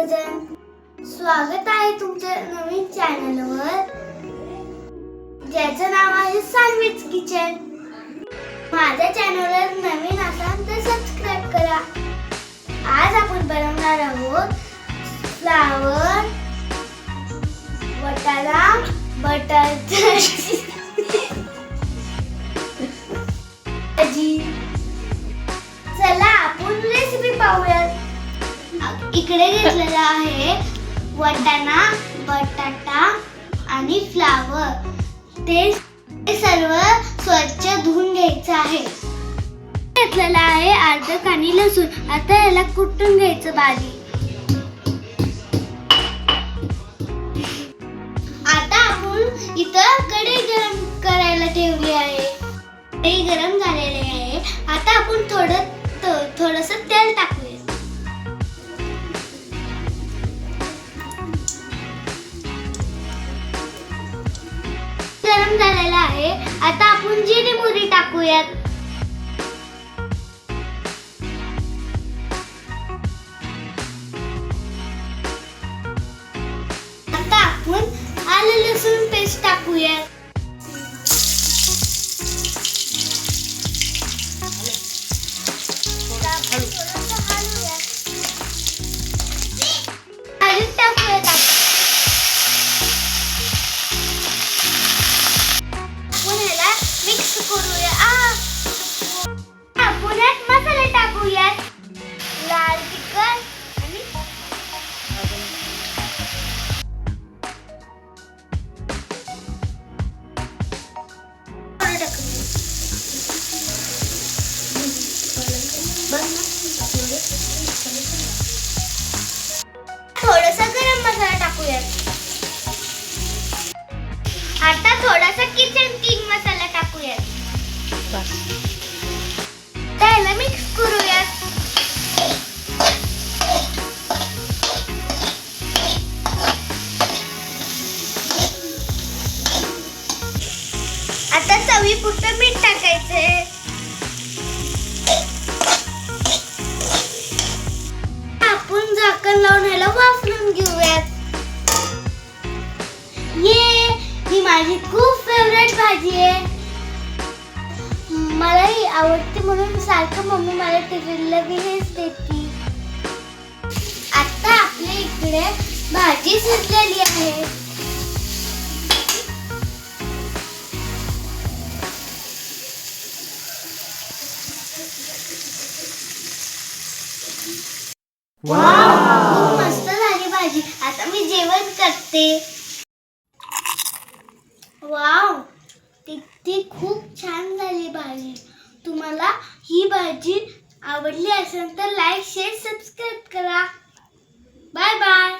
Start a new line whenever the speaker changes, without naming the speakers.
सर्वजण, स्वागत आहे तुमच्या नवीन चॅनलवर ज्याचं नाव आहे सान्वीज किचन। माझ्या चॅनलवर नवीन असाल तर सबस्क्राइब करा। आज आपण बनवणार आहोत फ्लावर वटाणा बटर भाजी। चला आपण रेसिपी पाहूया। इकडे घेतलेला आहे वटाणा, बटाटा आणि फ्लावर। ते सर्व स्वच्छ धुवून घ्यायचं आहे। घेतलेला आहे अर्धा कांडी लसूण। आता याला कुटून घ्यायचं बारीक। आता आपण इथं कढई गरम करायला ठेवली आहे। कढई गरम झालेली आहे। आता आपण थोडंसं तेल टाकूया। गरम झालेला आहे। आता आपण जिरे मोहरी टाकूयात। आता आपण आलं लसूण पेस्ट टाकूयात। मिक्स करूया। आपण मसाले टाकूयात। लाल तिखट आणि थोडासा गरम मसाला टाकूयात। आता थोडासा किचन किंग मसाला टाकूयात। त्याला मिक्स करूयात। आता चवीपुरतं मीठ टाकायचंय। आपण झाकण लावून ह्याला वाफवून घेऊयात। ही माझी खूप फेवरेट भाजी आहे। मला ही आवडते म्हणून सारखं मम्मी मला टिफिनला हेच देते। आता आपल्या इकडे भाजी शिजलेली आहे। खूप मस्त झाली भाजी। आता मी जेवण करते। वाव, ती खूप छान झाली भाजी। तुम्हाला ही भाजी आवडली असेल तर लाईक, शेअर, सबस्क्राइब करा। Bye bye.